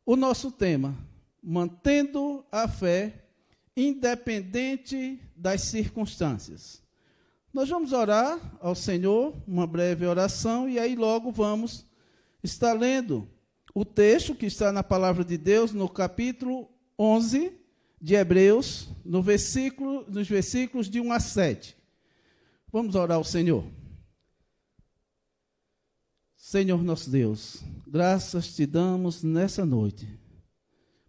o nosso tema, mantendo a fé independente das circunstâncias. Nós vamos orar ao Senhor, uma breve oração, e aí logo vamos estar lendo o texto que está na palavra de Deus, no capítulo 11 de Hebreus, nos versículos de 1 a 7. Vamos orar ao Senhor. Senhor nosso Deus, graças te damos nessa noite,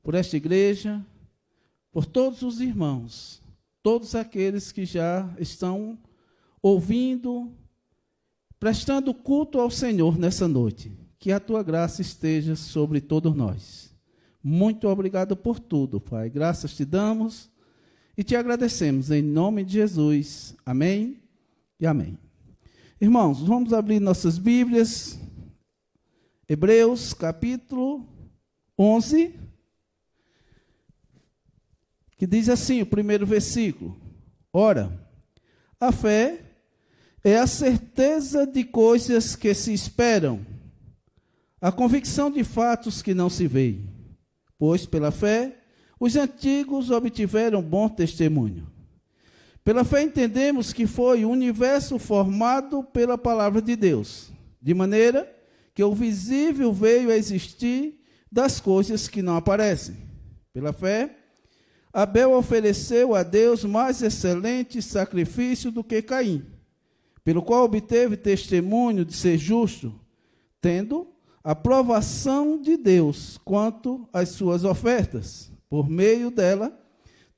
por esta igreja, por todos os irmãos, todos aqueles que já estão ouvindo, prestando culto ao Senhor nessa noite. Que a tua graça esteja sobre todos nós. Muito obrigado por tudo, Pai. Graças te damos e te agradecemos em nome de Jesus. Amém e amém. Irmãos, vamos abrir nossas Bíblias. Hebreus, capítulo 11, que diz assim, o primeiro versículo. Ora, a fé é a certeza de coisas que se esperam, a convicção de fatos que não se veem. Pois, pela fé, os antigos obtiveram bom testemunho. Pela fé entendemos que foi o universo formado pela palavra de Deus, de maneira que o visível veio a existir das coisas que não aparecem. Pela fé, Abel ofereceu a Deus mais excelente sacrifício do que Caim, pelo qual obteve testemunho de ser justo, tendo a aprovação de Deus quanto às suas ofertas. Por meio dela,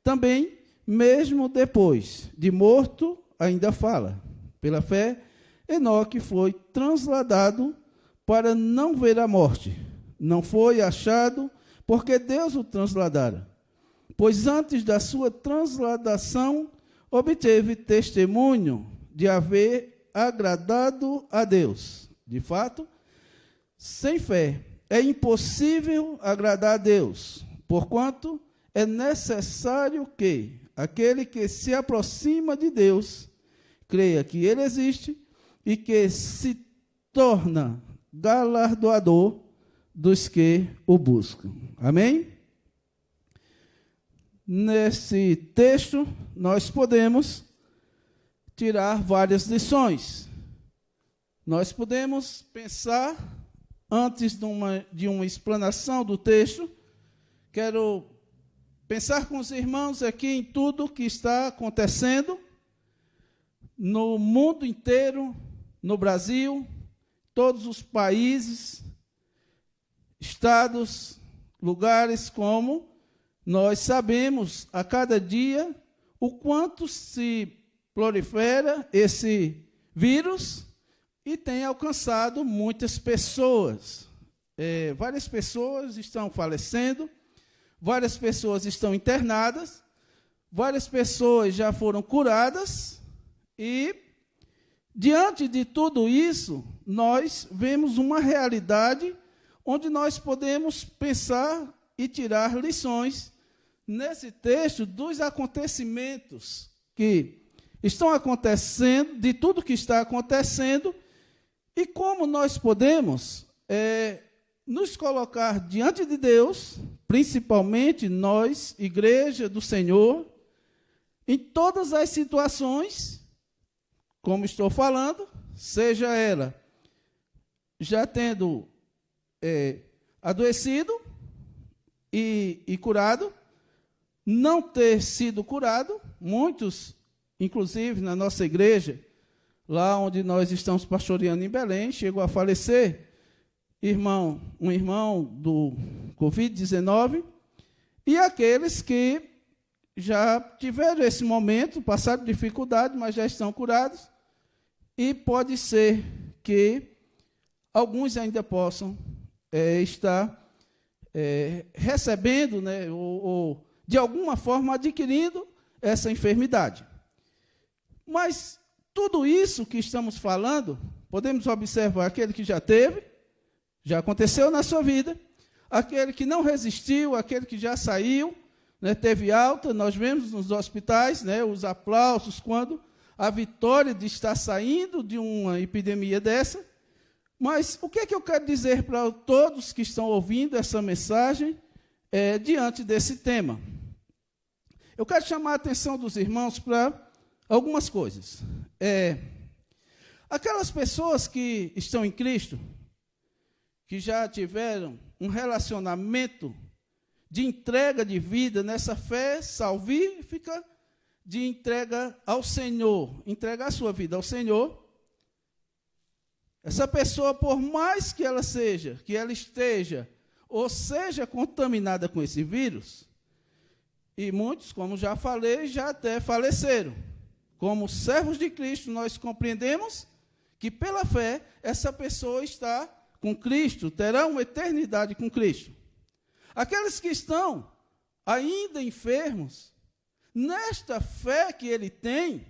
também, mesmo depois de morto, ainda fala. Pela fé, Enoque foi transladado para não ver a morte. Não foi achado, porque Deus o transladara. Pois antes da sua transladação, obteve testemunho de haver agradado a Deus. De fato, sem fé é impossível agradar a Deus, porquanto é necessário que aquele que se aproxima de Deus creia que Ele existe e que se torna galardoador dos que o buscam. Amém? Nesse texto, nós podemos tirar várias lições. Nós podemos pensar, antes de uma explanação do texto, quero pensar com os irmãos aqui em tudo que está acontecendo no mundo inteiro, no Brasil, todos os países, estados, lugares, como nós sabemos a cada dia o quanto se prolifera esse vírus e tem alcançado muitas pessoas. Várias pessoas estão falecendo, várias pessoas estão internadas, várias pessoas já foram curadas e, diante de tudo isso, nós vemos uma realidade onde nós podemos pensar e tirar lições nesse texto dos acontecimentos que estão acontecendo, de tudo que está acontecendo, e como nós podemos nos colocar diante de Deus, principalmente nós, Igreja do Senhor, em todas as situações, como estou falando, seja ela já tendo adoecido e curado, não ter sido curado, muitos, inclusive na nossa igreja, lá onde nós estamos pastoreando em Belém, chegou a falecer um irmão do Covid-19, e aqueles que já tiveram esse momento, passaram dificuldade, mas já estão curados, e pode ser que alguns ainda possam estar recebendo, né, ou de alguma forma adquirindo essa enfermidade. Mas tudo isso que estamos falando, podemos observar aquele que já teve, já aconteceu na sua vida, aquele que não resistiu, aquele que já saiu, né, teve alta. Nós vemos nos hospitais, né, os aplausos quando a vitória de estar saindo de uma epidemia dessa, Mas o que é que eu quero dizer para todos que estão ouvindo essa mensagem diante desse tema? Eu quero chamar a atenção dos irmãos para algumas coisas. Aquelas pessoas que estão em Cristo, que já tiveram um relacionamento de entrega de vida nessa fé salvífica, de entrega ao Senhor, entregar a sua vida ao Senhor, essa pessoa, por mais que ela esteja, ou seja contaminada com esse vírus, e muitos, como já falei, já até faleceram. Como servos de Cristo, nós compreendemos que pela fé, essa pessoa está com Cristo, terá uma eternidade com Cristo. Aqueles que estão ainda enfermos, nesta fé que ele tem,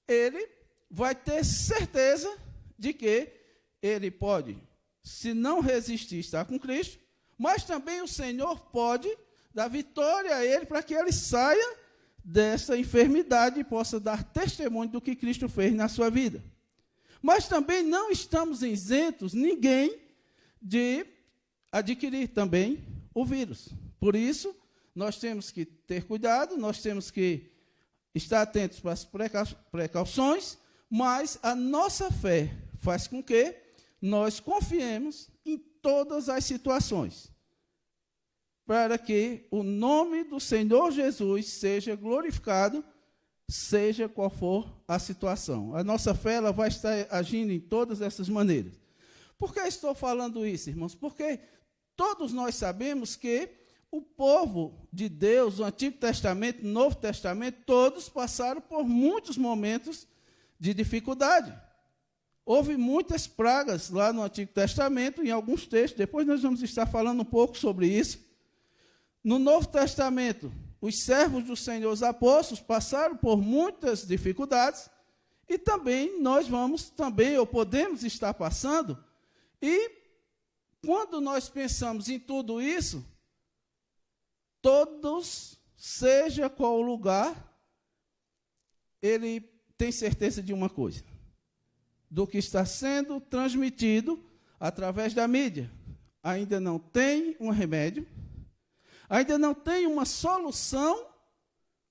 ele vai ter certeza de que ele pode, se não resistir, estar com Cristo, mas também o Senhor pode dar vitória a ele para que ele saia dessa enfermidade e possa dar testemunho do que Cristo fez na sua vida. Mas também não estamos isentos, ninguém, de adquirir também o vírus. Por isso, nós temos que ter cuidado, nós temos que estar atentos para as precauções, mas a nossa fé faz com que nós confiemos em todas as situações, para que o nome do Senhor Jesus seja glorificado, seja qual for a situação. A nossa fé ela vai estar agindo em todas essas maneiras. Por que estou falando isso, irmãos? Porque todos nós sabemos que o povo de Deus, o Antigo Testamento, o Novo Testamento, todos passaram por muitos momentos de dificuldade. Houve muitas pragas lá no Antigo Testamento, em alguns textos, depois nós vamos estar falando um pouco sobre isso. No Novo Testamento, os servos do Senhor, os apóstolos, passaram por muitas dificuldades, e também nós vamos também, ou podemos estar passando, e quando nós pensamos em tudo isso, todos, seja qual o lugar, ele tem certeza de uma coisa, do que está sendo transmitido através da mídia. Ainda não tem um remédio, ainda não tem uma solução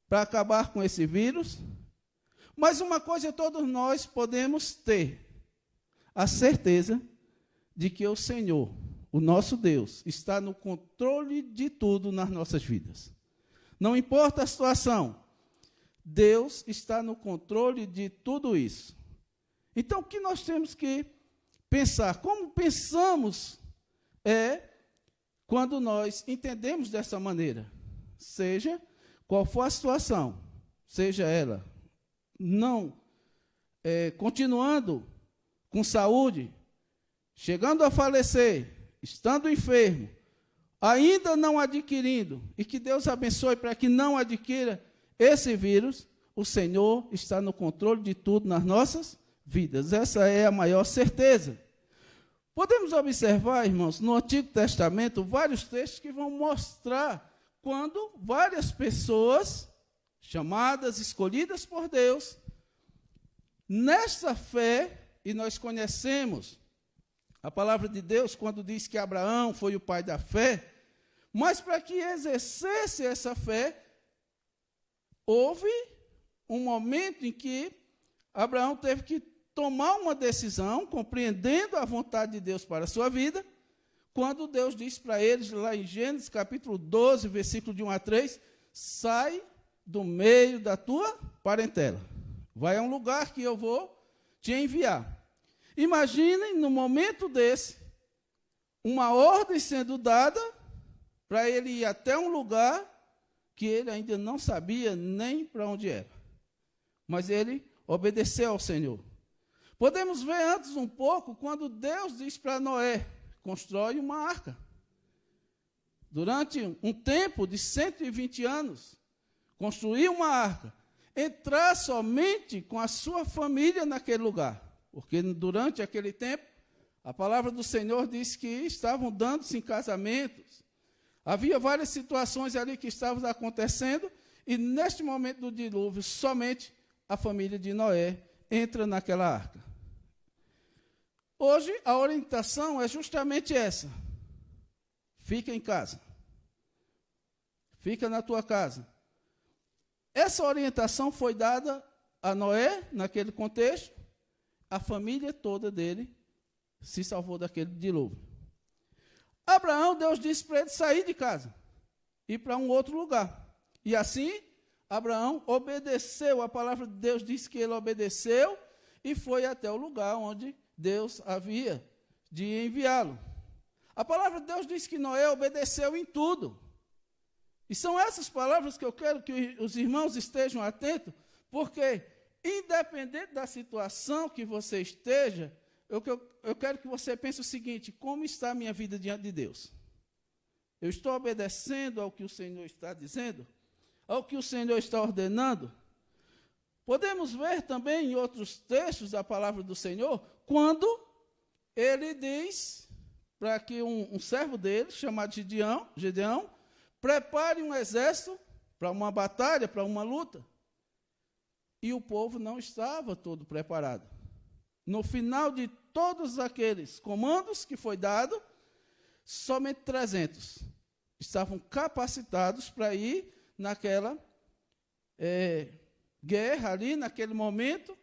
para acabar com esse vírus, mas uma coisa todos nós podemos ter, a certeza de que o Senhor, o nosso Deus, está no controle de tudo nas nossas vidas. Não importa a situação, Deus está no controle de tudo isso. Então, o que nós temos que pensar? Como pensamos quando nós entendemos dessa maneira? Seja qual for a situação, seja ela não continuando com saúde, chegando a falecer, estando enfermo, ainda não adquirindo, e que Deus abençoe para que não adquira esse vírus, o Senhor está no controle de tudo nas nossas vidas. Essa é a maior certeza. Podemos observar, irmãos, no Antigo Testamento, vários textos que vão mostrar quando várias pessoas, chamadas, escolhidas por Deus, nessa fé, e nós conhecemos a palavra de Deus quando diz que Abraão foi o pai da fé, mas para que exercesse essa fé, houve um momento em que Abraão teve que tomar uma decisão, compreendendo a vontade de Deus para a sua vida, quando Deus disse para eles, lá em Gênesis capítulo 12, versículo de 1 a 3, sai do meio da tua parentela, vai a um lugar que eu vou te enviar. Imaginem, no momento desse, uma ordem sendo dada para ele ir até um lugar que ele ainda não sabia nem para onde era. Mas ele obedeceu ao Senhor. Podemos ver antes um pouco, quando Deus diz para Noé, constrói uma arca. Durante um tempo de 120 anos, construir uma arca, entrar somente com a sua família naquele lugar. Porque durante aquele tempo, a palavra do Senhor diz que estavam dando-se em casamentos. Havia várias situações ali que estavam acontecendo, e neste momento do dilúvio, somente a família de Noé entra naquela arca. Hoje, a orientação é justamente essa. Fica em casa. Fica na tua casa. Essa orientação foi dada a Noé, naquele contexto. A família toda dele se salvou daquele dilúvio. Abraão, Deus disse para ele sair de casa, ir para um outro lugar. E assim, Abraão obedeceu. A palavra de Deus diz que ele obedeceu e foi até o lugar onde Deus havia de enviá-lo. A palavra de Deus diz que Noé obedeceu em tudo. E são essas palavras que eu quero que os irmãos estejam atentos, porque, independente da situação que você esteja, eu quero que você pense o seguinte: como está a minha vida diante de Deus? Eu estou obedecendo ao que o Senhor está dizendo? Ao que o Senhor está ordenando? Podemos ver também em outros textos da palavra do Senhor, quando ele diz para que um servo dele, chamado Gedeão, prepare um exército para uma batalha, para uma luta. E o povo não estava todo preparado. No final de todos aqueles comandos que foi dado, somente 300 estavam capacitados para ir naquela guerra ali, naquele momento,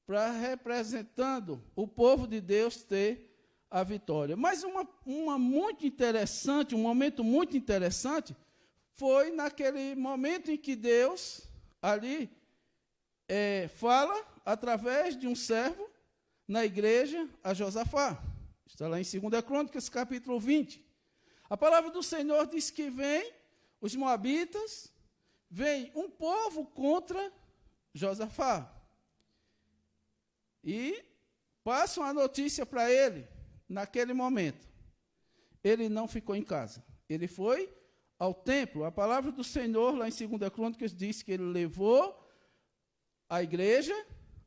para, representando o povo de Deus, ter a vitória. Mas uma muito interessante, um momento muito interessante, foi naquele momento em que Deus ali fala através de um servo na igreja a Josafá. Está lá em 2 Crônicas, capítulo 20. A palavra do Senhor diz que vem os moabitas, vem um povo contra Josafá. E passam a notícia para ele, naquele momento. Ele não ficou em casa. Ele foi ao templo. A palavra do Senhor, lá em 2 Crônicas, diz que ele levou a igreja,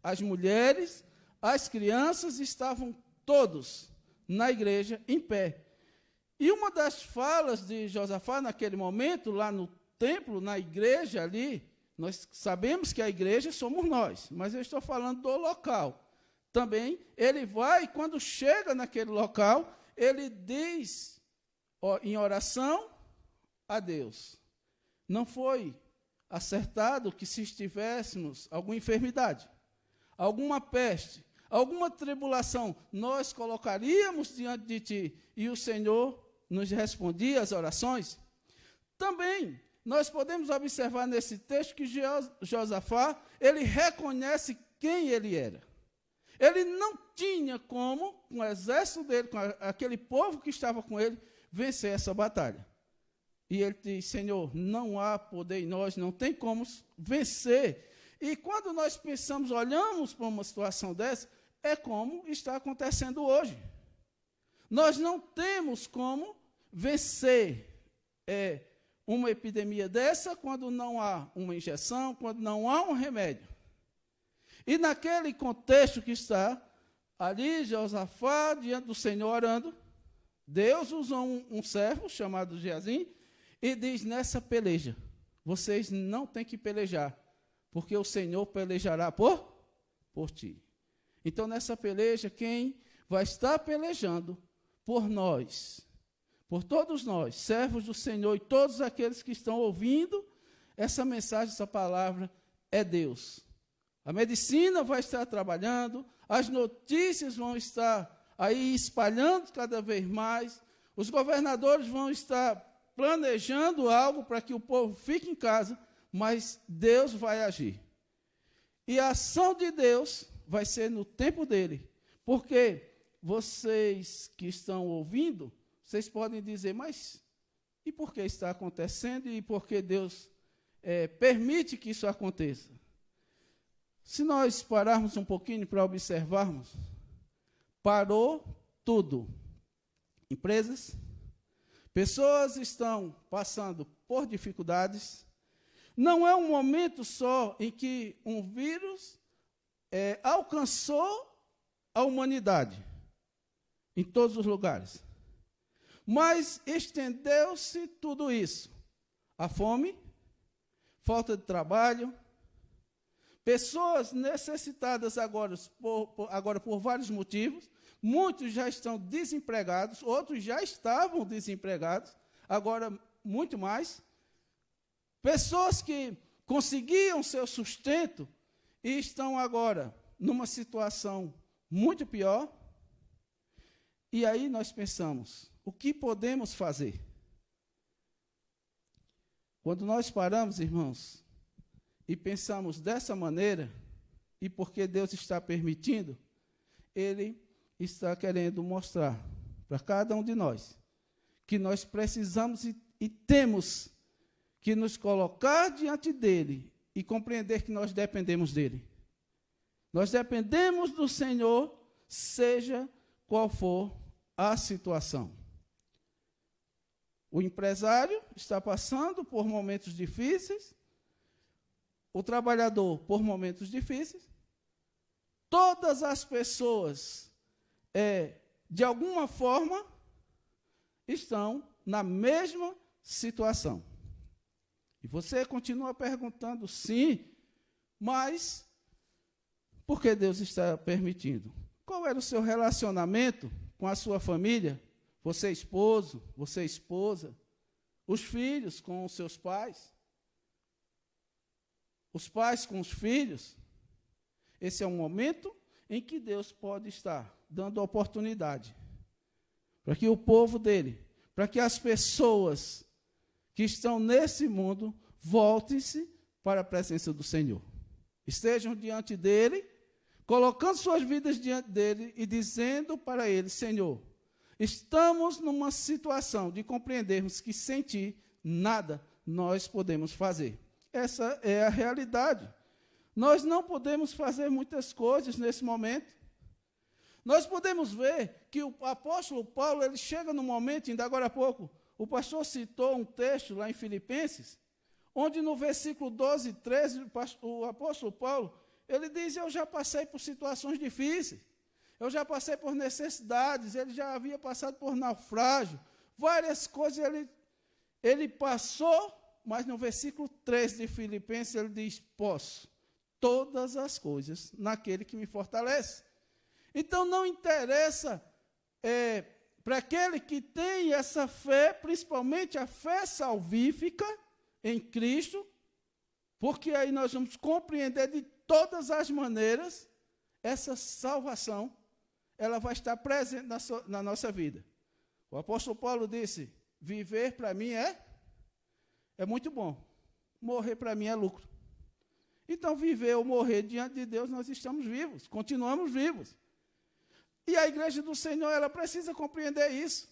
as mulheres, as crianças, estavam todos na igreja em pé. E uma das falas de Josafá naquele momento, lá no templo, na igreja ali, nós sabemos que a igreja somos nós, mas eu estou falando do local. Também ele vai, quando chega naquele local, ele diz em oração a Deus. Não foi acertado que se estivéssemos alguma enfermidade, alguma peste, alguma tribulação, nós colocaríamos diante de ti e o Senhor nos respondia as orações. Também nós podemos observar nesse texto que Josafá, ele reconhece quem ele era. Ele não tinha como, com o exército dele, com aquele povo que estava com ele, vencer essa batalha. E ele diz: Senhor, não há poder em nós, não tem como vencer. E quando nós pensamos, olhamos para uma situação dessa, é como está acontecendo hoje. Nós não temos como vencer uma epidemia dessa quando não há uma injeção, quando não há um remédio. E naquele contexto que está ali, Josafá, diante do Senhor, orando, Deus usou um servo chamado Geazim e diz: nessa peleja, vocês não têm que pelejar, porque o Senhor pelejará por ti. Então, nessa peleja, quem vai estar pelejando por nós, por todos nós, servos do Senhor, e todos aqueles que estão ouvindo essa mensagem, essa palavra, é Deus. A medicina vai estar trabalhando, as notícias vão estar aí espalhando cada vez mais, os governadores vão estar planejando algo para que o povo fique em casa, mas Deus vai agir. E a ação de Deus vai ser no tempo dele, porque vocês que estão ouvindo, vocês podem dizer: mas e por que está acontecendo e por que Deus permite que isso aconteça? Se nós pararmos um pouquinho para observarmos, parou tudo. Empresas, pessoas estão passando por dificuldades. Não é um momento só em que um vírus alcançou a humanidade, em todos os lugares. Mas estendeu-se tudo isso. A fome, falta de trabalho, pessoas necessitadas agora por vários motivos, muitos já estão desempregados, outros já estavam desempregados, agora muito mais. Pessoas que conseguiam seu sustento e estão agora numa situação muito pior. E aí nós pensamos, o que podemos fazer? Quando nós paramos, irmãos, e pensamos dessa maneira, e porque Deus está permitindo, Ele está querendo mostrar para cada um de nós que nós precisamos e temos que nos colocar diante dEle e compreender que nós dependemos dEle. Nós dependemos do Senhor, seja qual for a situação. O empresário está passando por momentos difíceis, o trabalhador por momentos difíceis. Todas as pessoas, de alguma forma, estão na mesma situação. E você continua perguntando, sim, mas por que Deus está permitindo? Qual era o seu relacionamento com a sua família? Você esposo, você esposa, os filhos com os seus pais, os pais com os filhos. Esse é um momento em que Deus pode estar dando oportunidade para que o povo dele, para que as pessoas que estão nesse mundo voltem-se para a presença do Senhor. Estejam diante dele, colocando suas vidas diante dele e dizendo para ele, Senhor, estamos numa situação de compreendermos que sem ti nada nós podemos fazer. Essa é a realidade. Nós não podemos fazer muitas coisas nesse momento. Nós podemos ver que o apóstolo Paulo, ele chega no momento, ainda agora há pouco, o pastor citou um texto lá em Filipenses, onde no versículo 12 e 13, o apóstolo Paulo, ele diz, eu já passei por situações difíceis, eu já passei por necessidades, ele já havia passado por naufrágio, várias coisas ele passou, mas no versículo 13 de Filipenses ele diz, posso todas as coisas naquele que me fortalece. Então não interessa para aquele que tem essa fé, principalmente a fé salvífica em Cristo, porque aí nós vamos compreender de todas as maneiras essa salvação, ela vai estar presente na nossa vida. O apóstolo Paulo disse, viver para mim é muito bom, morrer para mim é lucro. Então, viver ou morrer diante de Deus, nós estamos vivos, continuamos vivos. E a igreja do Senhor, ela precisa compreender isso.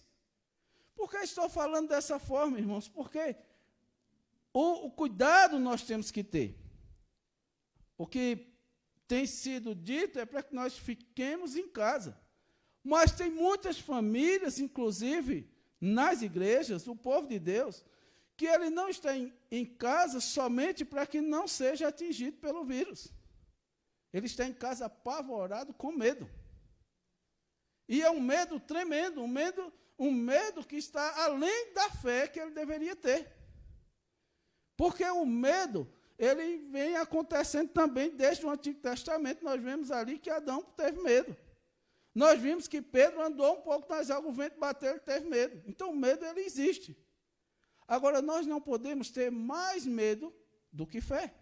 Por que estou falando dessa forma, irmãos? Porque o cuidado nós temos que ter. O que tem sido dito é para que nós fiquemos em casa. Mas tem muitas famílias, inclusive nas igrejas, o povo de Deus, que ele não está em casa somente para que não seja atingido pelo vírus. Ele está em casa apavorado com medo. E é um medo tremendo, um medo que está além da fé que ele deveria ter. Porque o medo, ele vem acontecendo também desde o Antigo Testamento. Nós vemos ali que Adão teve medo. Nós vimos que Pedro andou um pouco nas águas, o vento bateu, ele teve medo. Então o medo, ele existe. Agora, nós não podemos ter mais medo do que fé.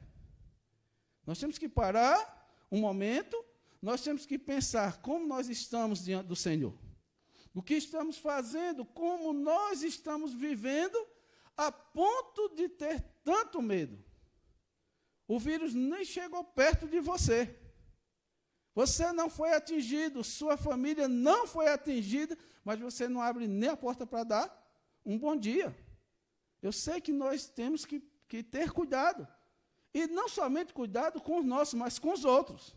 Nós temos que parar um momento, nós temos que pensar como nós estamos diante do Senhor. O que estamos fazendo, como nós estamos vivendo, a ponto de ter tanto medo. O vírus nem chegou perto de você. Você não foi atingido, sua família não foi atingida, mas você não abre nem a porta para dar um bom dia. Eu sei que nós temos que ter cuidado. E não somente cuidado com os nossos, mas com os outros.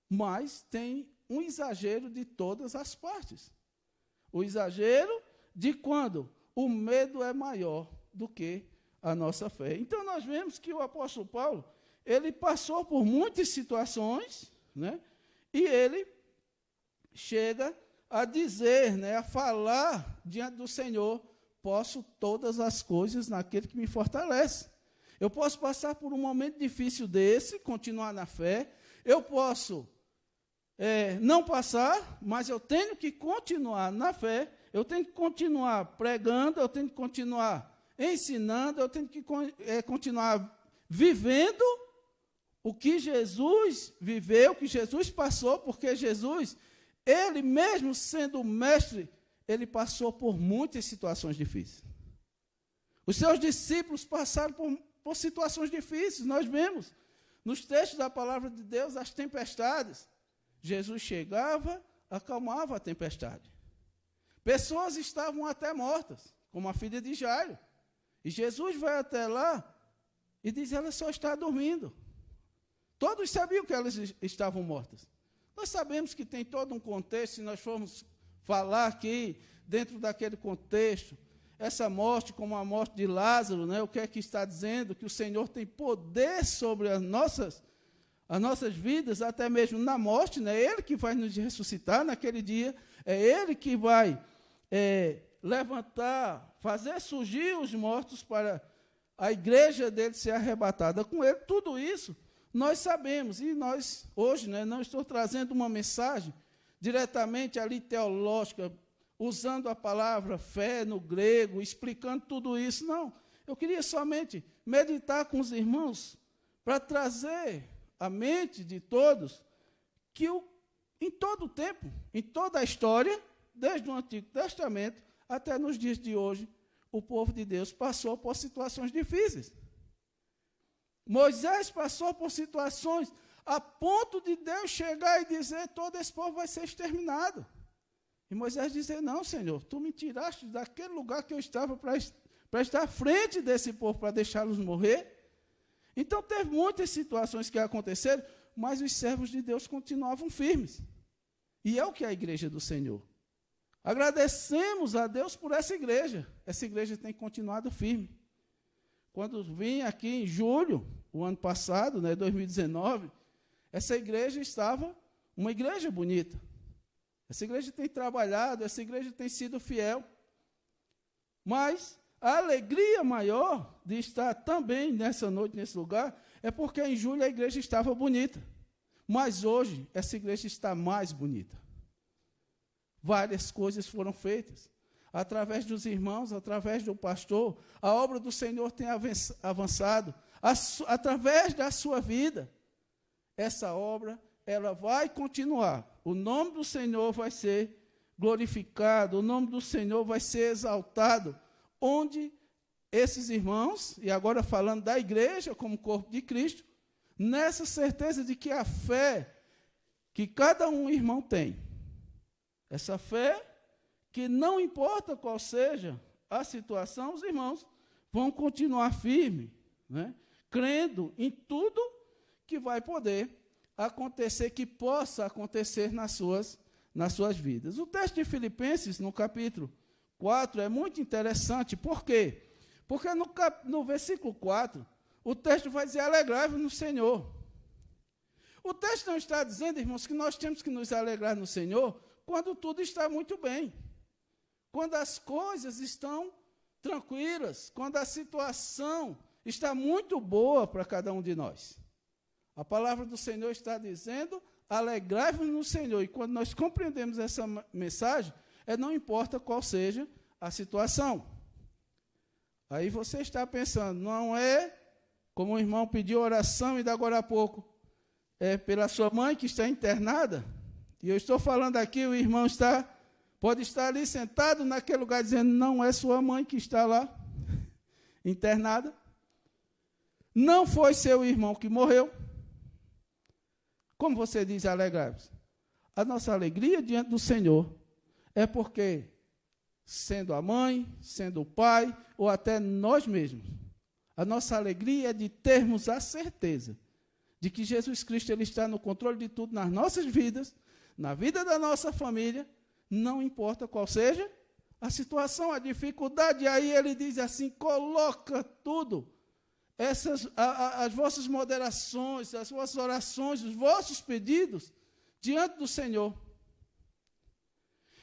Mas tem um exagero de todas as partes. O exagero de quando o medo é maior do que a nossa fé. Então, nós vemos que o apóstolo Paulo, ele passou por muitas situações, né? E ele chega a dizer, né, a falar diante do Senhor, posso todas as coisas naquele que me fortalece. Eu posso passar por um momento difícil desse, continuar na fé. Eu posso não passar, mas eu tenho que continuar na fé, eu tenho que continuar pregando, eu tenho que continuar ensinando, eu tenho que continuar vivendo o que Jesus viveu, o que Jesus passou, porque Jesus, ele mesmo sendo mestre, ele passou por muitas situações difíceis. Os seus discípulos passaram por situações difíceis. Nós vemos nos textos da palavra de Deus as tempestades. Jesus chegava, acalmava a tempestade. Pessoas estavam até mortas, como a filha de Jairo. E Jesus vai até lá e diz: ela só está dormindo. Todos sabiam que elas estavam mortas. Nós sabemos que tem todo um contexto, se nós formos falar aqui, dentro daquele contexto, essa morte, como a morte de Lázaro, né, o que é que está dizendo? Que o Senhor tem poder sobre as nossas vidas, até mesmo na morte, né? É Ele que vai nos ressuscitar naquele dia, é Ele que vai levantar, fazer surgir os mortos para a igreja dele ser arrebatada com Ele. Tudo isso nós sabemos, e nós hoje, né, não estou trazendo uma mensagem diretamente ali teológica, usando a palavra fé no grego, explicando tudo isso, não. Eu queria somente meditar com os irmãos para trazer à mente de todos que em todo o tempo, em toda a história, desde o Antigo Testamento até nos dias de hoje, o povo de Deus passou por situações difíceis. Moisés passou por situações a ponto de Deus chegar e dizer: todo esse povo vai ser exterminado. E Moisés dizer: não, Senhor, tu me tiraste daquele lugar que eu estava para estar à frente desse povo, para deixá-los morrer. Então, teve muitas situações que aconteceram, mas os servos de Deus continuavam firmes. E é o que é a igreja do Senhor. Agradecemos a Deus por essa igreja. Essa igreja tem continuado firme. Quando vim aqui em julho, o ano passado, né, 2019, essa igreja estava uma igreja bonita. Essa igreja tem trabalhado, essa igreja tem sido fiel. Mas a alegria maior de estar também nessa noite, nesse lugar, é porque em julho a igreja estava bonita. Mas hoje, essa igreja está mais bonita. Várias coisas foram feitas. Através dos irmãos, através do pastor, a obra do Senhor tem avançado. Através da sua vida, essa obra, ela vai continuar. O nome do Senhor vai ser glorificado, o nome do Senhor vai ser exaltado, onde esses irmãos, e agora falando da igreja como corpo de Cristo, nessa certeza de que a fé que cada um irmão tem, essa fé que não importa qual seja a situação, os irmãos vão continuar firmes, né, crendo em tudo que vai poder acontecer, que possa acontecer nas suas vidas. O texto de Filipenses, no capítulo 4, é muito interessante. Por quê? Porque no versículo 4, o texto vai dizer: alegrai-vos no Senhor. O texto não está dizendo, irmãos, que nós temos que nos alegrar no Senhor quando tudo está muito bem, quando as coisas estão tranquilas, quando a situação está muito boa para cada um de nós. A palavra do Senhor está dizendo: alegrai-vos no Senhor. E quando nós compreendemos essa mensagem, não importa qual seja a situação. Aí você está pensando, não é como o irmão pediu oração ainda agora há pouco, pela sua mãe que está internada. E eu estou falando aqui, o irmão pode estar ali sentado naquele lugar dizendo: não é sua mãe que está lá internada. Não foi seu irmão que morreu. Como você diz, alegrai-vos? A nossa alegria diante do Senhor é porque, sendo a mãe, sendo o pai, ou até nós mesmos, a nossa alegria é de termos a certeza de que Jesus Cristo ele está no controle de tudo nas nossas vidas, na vida da nossa família, não importa qual seja a situação, a dificuldade. E aí ele diz assim: coloca tudo, as vossas moderações, as vossas orações, os vossos pedidos diante do Senhor.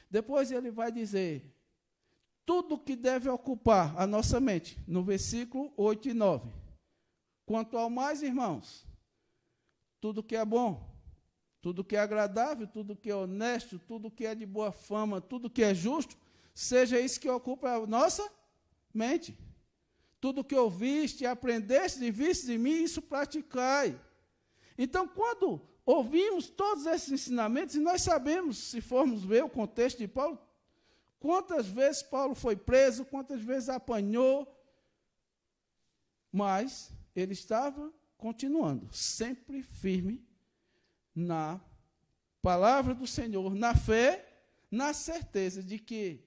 Depois ele vai dizer tudo que deve ocupar a nossa mente, no versículo 8 e 9. Quanto ao mais, irmãos, tudo que é bom, tudo que é agradável, tudo que é honesto, tudo que é de boa fama, tudo que é justo, seja isso que ocupa a nossa mente. Tudo que ouviste, aprendeste e viste de mim, isso praticai. Então, quando ouvimos todos esses ensinamentos, e nós sabemos, se formos ver o contexto de Paulo, quantas vezes Paulo foi preso, quantas vezes apanhou, mas ele estava continuando, sempre firme na palavra do Senhor, na fé, na certeza de que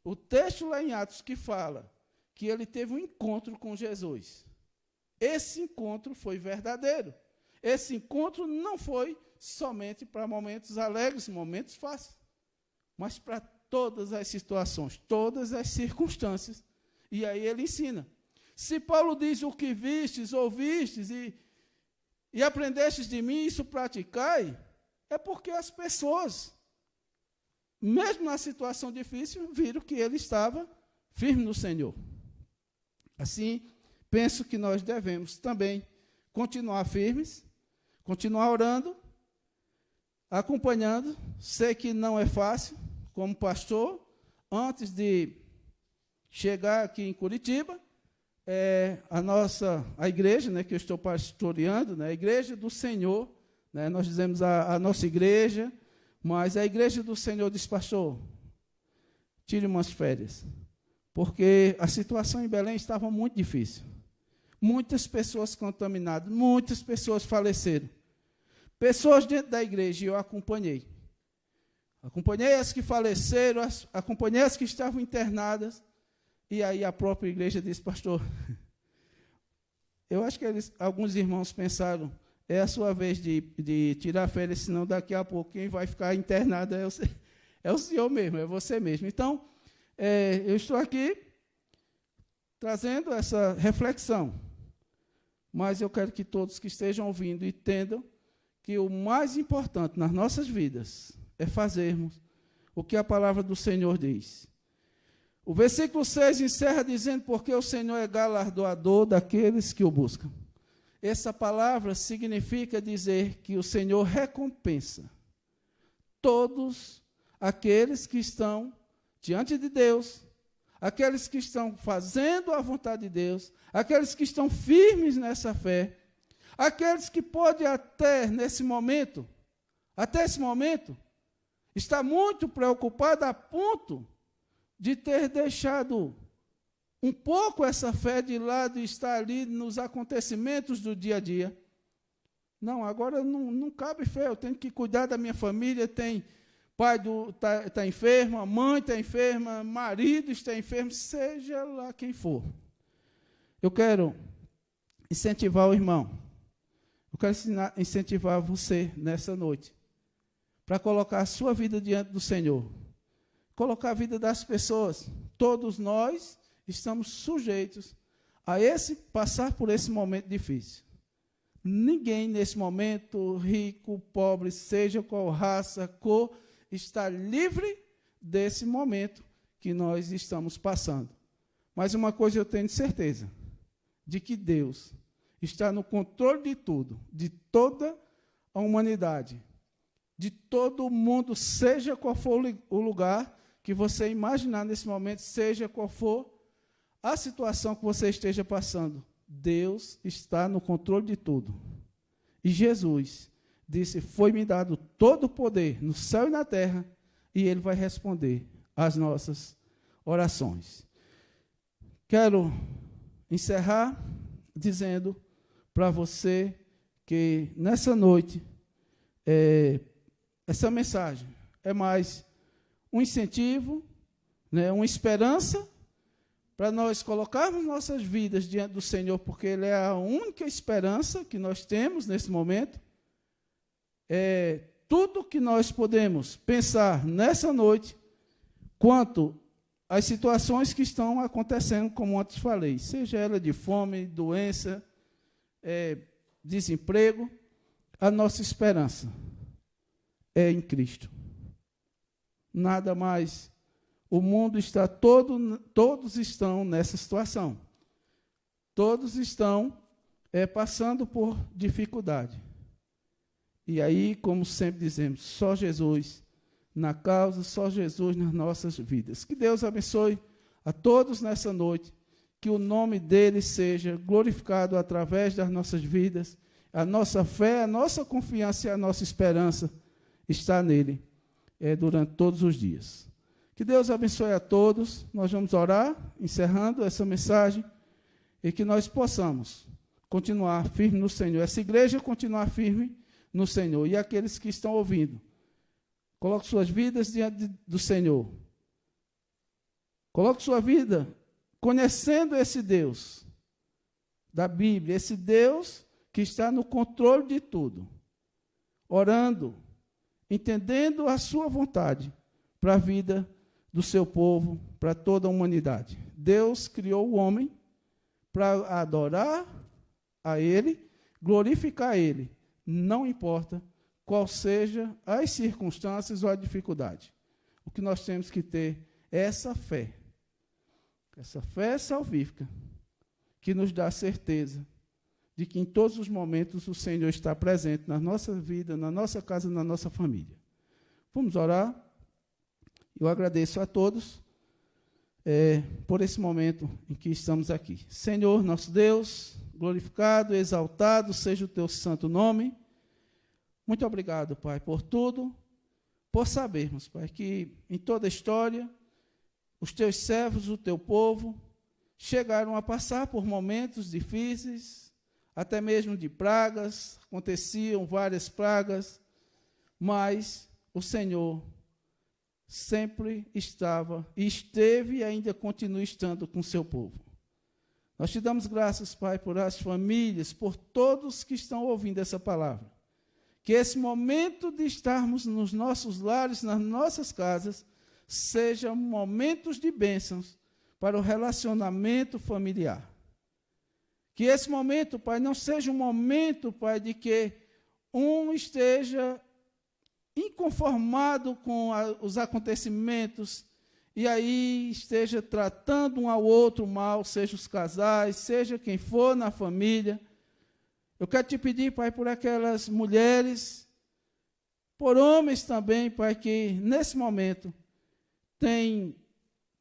o texto lá em Atos que fala que ele teve um encontro com Jesus. Esse encontro foi verdadeiro. Esse encontro não foi somente para momentos alegres, momentos fáceis, mas para todas as situações, todas as circunstâncias. E aí ele ensina. Se Paulo diz o que vistes, ouvistes e aprendestes de mim, isso praticai, é porque as pessoas, mesmo na situação difícil, viram que ele estava firme no Senhor. Assim, penso que nós devemos também continuar firmes, continuar orando, acompanhando. Sei que não é fácil, como pastor, antes de chegar aqui em Curitiba, a igreja, né, que eu estou pastoreando, né, a igreja do Senhor, né, nós dizemos a nossa igreja, mas a igreja do Senhor diz, pastor, tire umas férias, porque a situação em Belém estava muito difícil. Muitas pessoas contaminadas, muitas pessoas faleceram. Pessoas dentro da igreja, e eu acompanhei. Acompanhei as que faleceram, acompanhei as que estavam internadas, e aí a própria igreja disse, pastor, eu acho que alguns irmãos pensaram, é a sua vez de tirar férias, senão daqui a pouco quem vai ficar internado é o senhor mesmo, é você mesmo. Então, eu estou aqui trazendo essa reflexão, mas eu quero que todos que estejam ouvindo entendam que o mais importante nas nossas vidas é fazermos o que a palavra do Senhor diz. O versículo 6 encerra dizendo, porque o Senhor é galardoador daqueles que o buscam. Essa palavra significa dizer que o Senhor recompensa todos aqueles que estão diante de Deus, aqueles que estão fazendo a vontade de Deus, aqueles que estão firmes nessa fé, aqueles que podem até esse momento, estar muito preocupados a ponto de ter deixado um pouco essa fé de lado e estar ali nos acontecimentos do dia a dia. Não, agora não cabe fé, eu tenho que cuidar da minha família, tem pai está enfermo, a mãe está enferma, marido está enfermo, seja lá quem for. Eu quero incentivar o irmão, eu quero incentivar você nessa noite, para colocar a sua vida diante do Senhor, colocar a vida das pessoas. Todos nós estamos sujeitos a passar por esse momento difícil. Ninguém nesse momento, rico, pobre, seja qual raça, cor, está livre desse momento que nós estamos passando. Mas uma coisa eu tenho certeza, de que Deus está no controle de tudo, de toda a humanidade, de todo o mundo, seja qual for o lugar que você imaginar nesse momento, seja qual for a situação que você esteja passando, Deus está no controle de tudo. E Jesus disse, foi-me dado todo o poder no céu e na terra, e Ele vai responder às nossas orações. Quero encerrar dizendo para você que nessa noite, essa mensagem é mais um incentivo, né, uma esperança, para nós colocarmos nossas vidas diante do Senhor, porque Ele é a única esperança que nós temos nesse momento. Tudo que nós podemos pensar nessa noite, quanto às situações que estão acontecendo, como antes falei, seja ela de fome, doença, desemprego, a nossa esperança é em Cristo. Nada mais. O mundo está todos estão nessa situação. Todos estão passando por dificuldade. E aí, como sempre dizemos, só Jesus na causa, só Jesus nas nossas vidas. Que Deus abençoe a todos nessa noite, que o nome dele seja glorificado através das nossas vidas. A nossa fé, a nossa confiança e a nossa esperança está nele durante todos os dias. Que Deus abençoe a todos. Nós vamos orar, encerrando essa mensagem, e que nós possamos continuar firme no Senhor. Essa igreja continuar firme no Senhor. E aqueles que estão ouvindo, coloque suas vidas diante do Senhor. Coloque sua vida conhecendo esse Deus da Bíblia, esse Deus que está no controle de tudo, orando, entendendo a sua vontade para a vida do seu povo, para toda a humanidade. Deus criou o homem para adorar a Ele, glorificar a Ele, não importa qual seja as circunstâncias ou a dificuldade. O que nós temos que ter é essa fé salvífica, que nos dá a certeza de que em todos os momentos o Senhor está presente na nossa vida, na nossa casa, na nossa família. Vamos orar. Eu agradeço a todos por esse momento em que estamos aqui. Senhor, nosso Deus, glorificado, exaltado seja o teu santo nome. Muito obrigado, Pai, por tudo, por sabermos, Pai, que em toda a história, os teus servos, o teu povo, chegaram a passar por momentos difíceis, até mesmo de pragas, aconteciam várias pragas, mas o Senhor sempre estava, e esteve e ainda continua estando com o seu povo. Nós te damos graças, Pai, por as famílias, por todos que estão ouvindo essa palavra. Que esse momento de estarmos nos nossos lares, nas nossas casas, sejam momentos de bênçãos para o relacionamento familiar. Que esse momento, Pai, não seja um momento, Pai, de que um esteja inconformado com os acontecimentos e aí esteja tratando um ao outro mal, seja os casais, seja quem for na família. Eu quero te pedir, Pai, por aquelas mulheres, por homens também, Pai, que nesse momento têm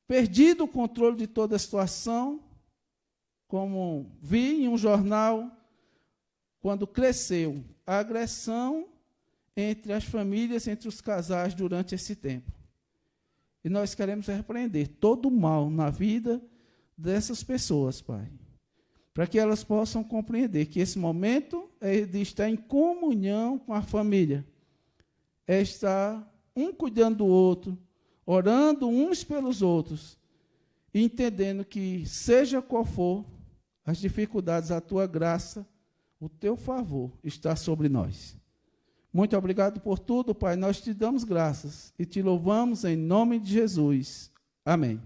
perdido o controle de toda a situação, como vi em um jornal, quando cresceu a agressão entre as famílias, entre os casais durante esse tempo. E nós queremos repreender todo o mal na vida dessas pessoas, Pai, para que elas possam compreender que esse momento é de estar em comunhão com a família, é estar um cuidando do outro, orando uns pelos outros, e entendendo que, seja qual for as dificuldades, a tua graça, o teu favor está sobre nós. Muito obrigado por tudo, Pai. Nós te damos graças e te louvamos em nome de Jesus. Amém.